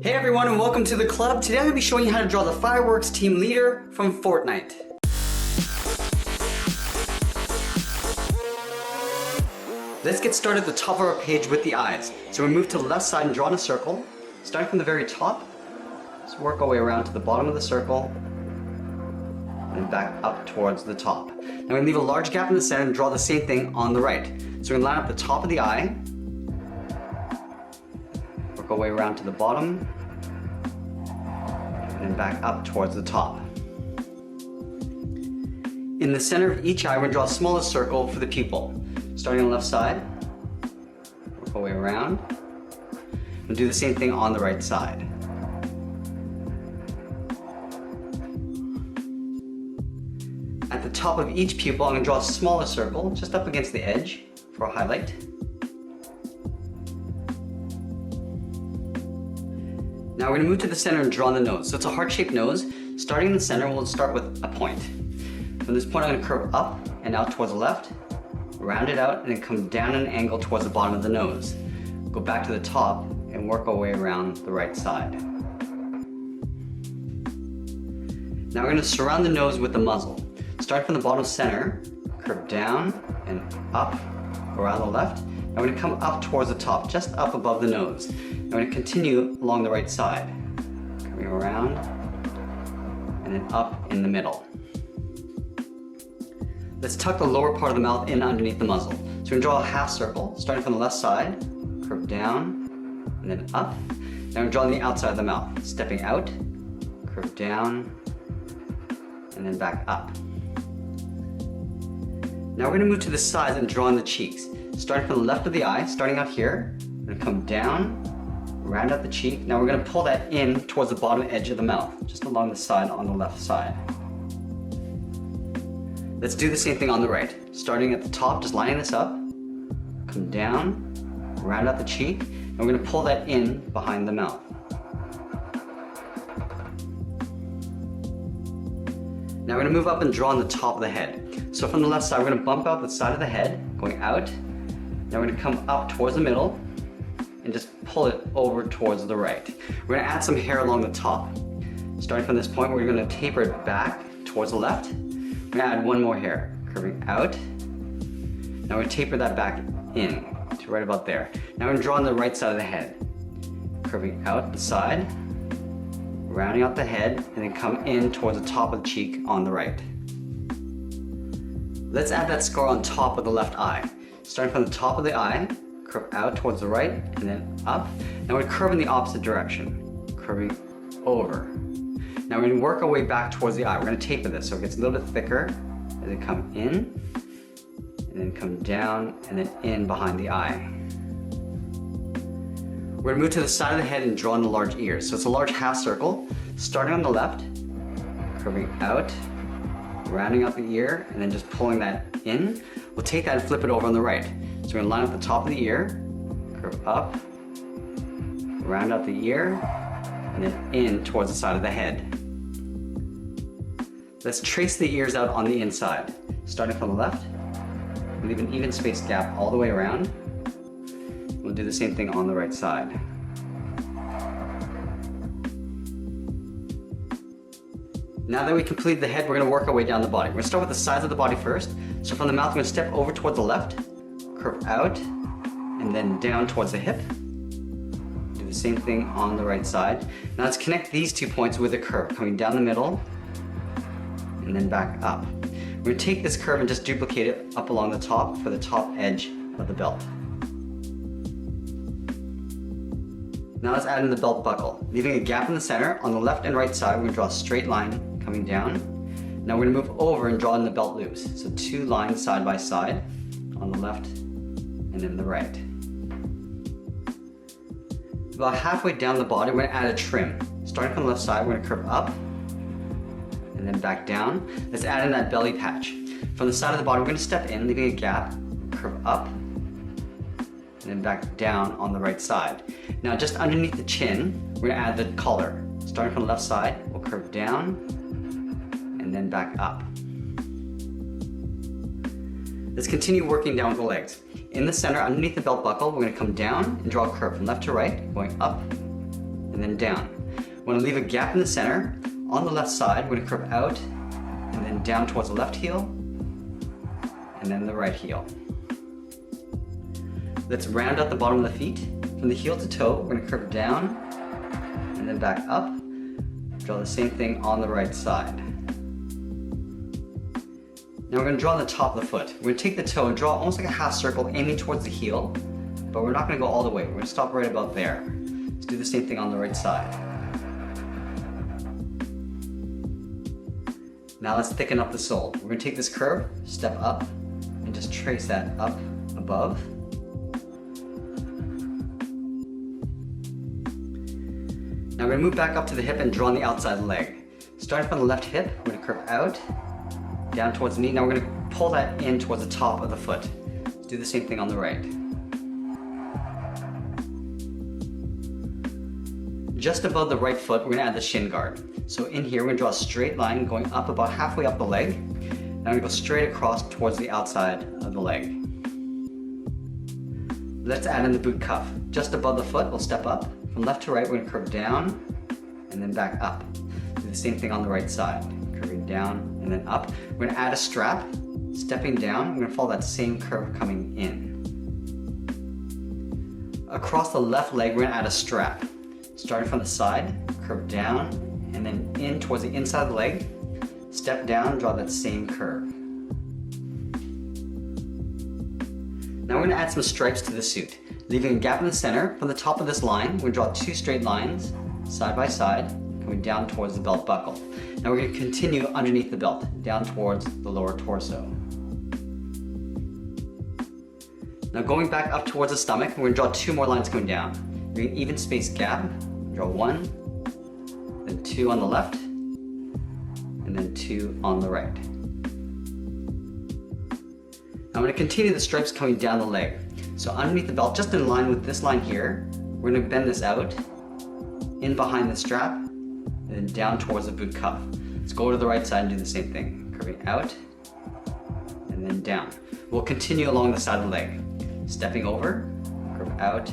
Hey everyone and welcome to the club. Today I'm going to be showing you how to draw the fireworks team leader from Fortnite. Let's get started at the top of our page with the eyes. So we move to the left side and draw in a circle. Starting from the very top, let's work our way around to the bottom of the circle and back up towards the top. Now we leave a large gap in the center and draw the same thing on the right. So we're going to line up the top of the eye, work our way around to the bottom, and back up towards the top. In the center of each eye, we're going to draw a smaller circle for the pupil. Starting on the left side, work our way around, and do the same thing on the right side. At the top of each pupil, I'm going to draw a smaller circle just up against the edge for a highlight. Now we're going to move to the center and draw on the nose. So it's a heart-shaped nose. Starting in the center, we'll start with a point. From this point, I'm going to curve up and out towards the left, round it out, and then come down at an angle towards the bottom of the nose. Go back to the top and work our way around the right side. Now we're going to surround the nose with the muzzle. Start from the bottom center, curve down and up around the left. And we're going to come up towards the top, just up above the nose. I'm going to continue along the right side, coming around and then up in the middle. Let's tuck the lower part of the mouth in underneath the muzzle. So we're going to draw a half circle, starting from the left side, curve down and then up. Now we're drawing the outside of the mouth, stepping out, curve down and then back up. Now we're going to move to the sides and draw on the cheeks. Starting from the left of the eye, starting out here, we're going to come down, round out the cheek. Now we're going to pull that in towards the bottom edge of the mouth, just along the side on the left side. Let's do the same thing on the right. Starting at the top, just lining this up, come down, round out the cheek, and we're going to pull that in behind the mouth. Now we're going to move up and draw on the top of the head. So from the left side, we're going to bump out the side of the head, going out. Now we're going to come up towards the middle and just pull it over towards the right. We're going to add some hair along the top. Starting from this point, we're going to taper it back towards the left. We're going to add one more hair, curving out. Now we're going to taper that back in to right about there. Now we're going to draw on the right side of the head, curving out the side, rounding out the head, and then come in towards the top of the cheek on the right. Let's add that scar on top of the left eye. Starting from the top of the eye, curve out towards the right, and then up. Now we're curving the opposite direction, curving over. Now we're going to work our way back towards the eye. We're going to taper this so it gets a little bit thicker, and then come in, and then come down, and then in behind the eye. We're going to move to the side of the head and draw in the large ears. So it's a large half circle, starting on the left, curving out, rounding out the ear, and then just pulling that in. We'll take that and flip it over on the right. So we're going to line up the top of the ear, curve up, round out the ear, and then in towards the side of the head. Let's trace the ears out on the inside. Starting from the left, leave an even spaced gap all the way around. We'll do the same thing on the right side. Now that we completed the head, we're going to work our way down the body. We're going to start with the sides of the body first. So from the mouth, we're going to step over towards the left, curve out, and then down towards the hip. Do the same thing on the right side. Now let's connect these 2 points with a curve, coming down the middle, and then back up. We're going to take this curve and just duplicate it up along the top for the top edge of the belt. Now let's add in the belt buckle. Leaving a gap in the center, on the left and right side, we're going to draw a straight line coming down. Now we're going to move over and draw in the belt loops. So 2 lines side by side, on the left and then the right. About halfway down the body, we're going to add a trim. Starting from the left side, we're going to curve up and then back down. Let's add in that belly patch. From the side of the body, we're going to step in, leaving a gap, curve up, and then back down on the right side. Now just underneath the chin, we're going to add the collar. Starting from the left side, we'll curve down and then back up. Let's continue working down with the legs. In the center, underneath the belt buckle, we're going to come down and draw a curve from left to right, going up and and then down. We want to leave a gap in the center. On the left side, we're going to curve out and then down towards the left heel and then the right heel. Let's round out the bottom of the feet. From the heel to toe, we're going to curve down and then back up. Draw the same thing on the right side. Now we're going to draw the top of the foot. We're going to take the toe and draw almost like a half circle aiming towards the heel, but we're not going to go all the way. We're going to stop right about there. Let's do the same thing on the right side. Now let's thicken up the sole. We're going to take this curve, step up, and just trace that up above. Now we're going to move back up to the hip and draw on the outside leg. Starting from the left hip, we're going to curve out, down towards the knee. Now we're going to pull that in towards the top of the foot. Let's do the same thing on the right. Just above the right foot, we're going to add the shin guard. So in here, we're going to draw a straight line going up about halfway up the leg. Now we're going to go straight across towards the outside of the leg. Let's add in the boot cuff. Just above the foot, we'll step up. From left to right, we're going to curve down and then back up. Do the same thing on the right side. Curving down and then up. We're going to add a strap. Stepping down, we're going to follow that same curve coming in. Across the left leg, we're going to add a strap. Starting from the side, curve down, and then in towards the inside of the leg. Step down, draw that same curve. Now we're going to add some stripes to the suit. Leaving a gap in the center, from the top of this line, we're going to draw two straight lines, side by side, going down towards the belt buckle. Now we're going to continue underneath the belt, down towards the lower torso. Now going back up towards the stomach, we're going to draw two more lines going down. We're going to even space gap, draw one, then two on the left, and then two on the right. Now I'm going to continue the stripes coming down the leg. So underneath the belt, just in line with this line here, we're going to bend this out, in behind the strap, and then down towards the boot cuff. Let's go to the right side and do the same thing. Curving out, and then down. We'll continue along the side of the leg. Stepping over, curve out,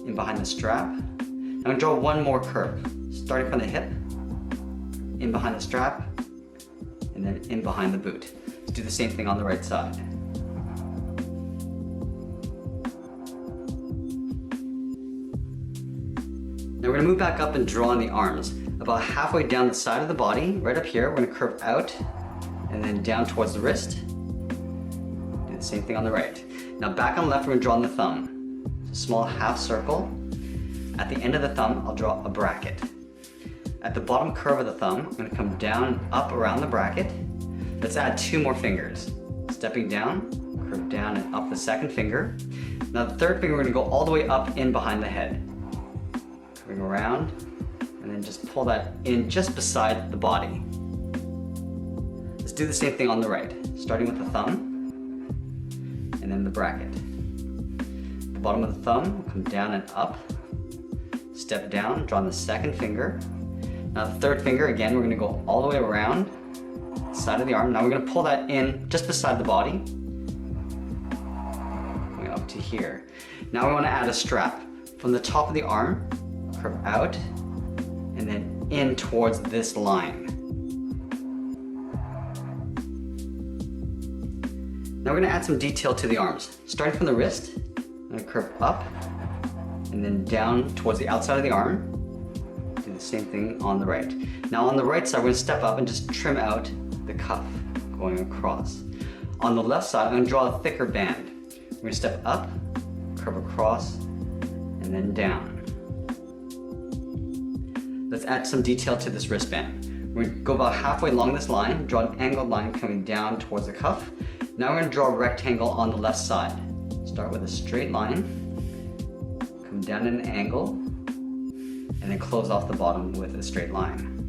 in behind the strap. Now I'm going to draw one more curve. Starting from the hip, in behind the strap, and then in behind the boot. Let's do the same thing on the right side. Now we're going to move back up and draw on the arms. About halfway down the side of the body, right up here, we're going to curve out and then down towards the wrist. Do the same thing on the right. Now back on the left, we're going to draw on the thumb. It's a small half circle. At the end of the thumb, I'll draw a bracket. At the bottom curve of the thumb, I'm going to come down and up around the bracket. Let's add two more fingers. Stepping down, curve down and up the second finger. Now the third finger, we're going to go all the way up in behind the head. Curving around, and then just pull that in just beside the body. Let's do the same thing on the right, starting with the thumb, and then the bracket. The bottom of the thumb, come down and up. Step down, draw on the second finger. Now the third finger, again, we're going to go all the way around the side of the arm. Now we're going to pull that in just beside the body, going up to here. Now we want to add a strap. From the top of the arm, curve out, and then in towards this line. Now we're going to add some detail to the arms. Starting from the wrist, I'm going to curve up, and then down towards the outside of the arm. Do the same thing on the right. Now on the right side, we're going to step up and just trim out the cuff going across. On the left side, I'm going to draw a thicker band. We're going to step up, curve across, and then down. Let's add some detail to this wristband. We're going to go about halfway along this line, draw an angled line coming down towards the cuff. Now we're going to draw a rectangle on the left side. Start with a straight line, come down at an angle, and then close off the bottom with a straight line.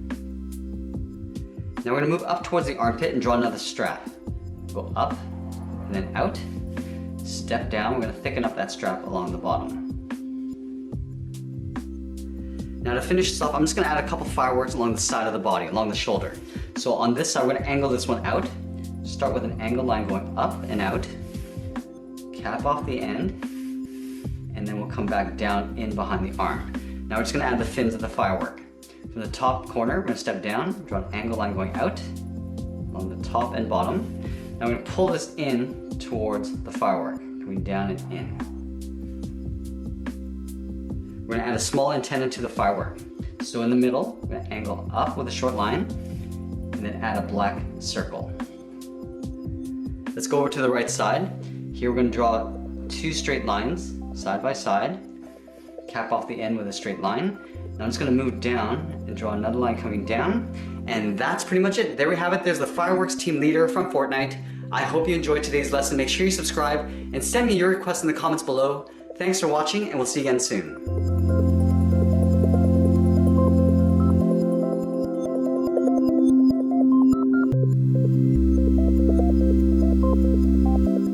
Now we're going to move up towards the armpit and draw another strap. Go up, and then out, step down. We're going to thicken up that strap along the bottom. Now to finish this off, I'm just going to add a couple fireworks along the side of the body, along the shoulder. So on this side, we're going to angle this one out. Start with an angled line going up and out. Cap off the end. And then we'll come back down in behind the arm. Now we're just gonna add the fins of the firework. From the top corner, we're gonna step down, draw an angle line going out on the top and bottom. Now we're gonna pull this in towards the firework, going down and in. We're gonna add a small antenna to the firework. So in the middle, we're gonna angle up with a short line, and then add a black circle. Let's go over to the right side. Here we're gonna draw 2 straight lines, side by side, cap off the end with a straight line. Now I'm just gonna move down and draw another line coming down, and that's pretty much it. There we have it. There's the fireworks team leader from Fortnite. I hope you enjoyed today's lesson. Make sure you subscribe and send me your requests in the comments below. Thanks for watching, and we'll see you again soon.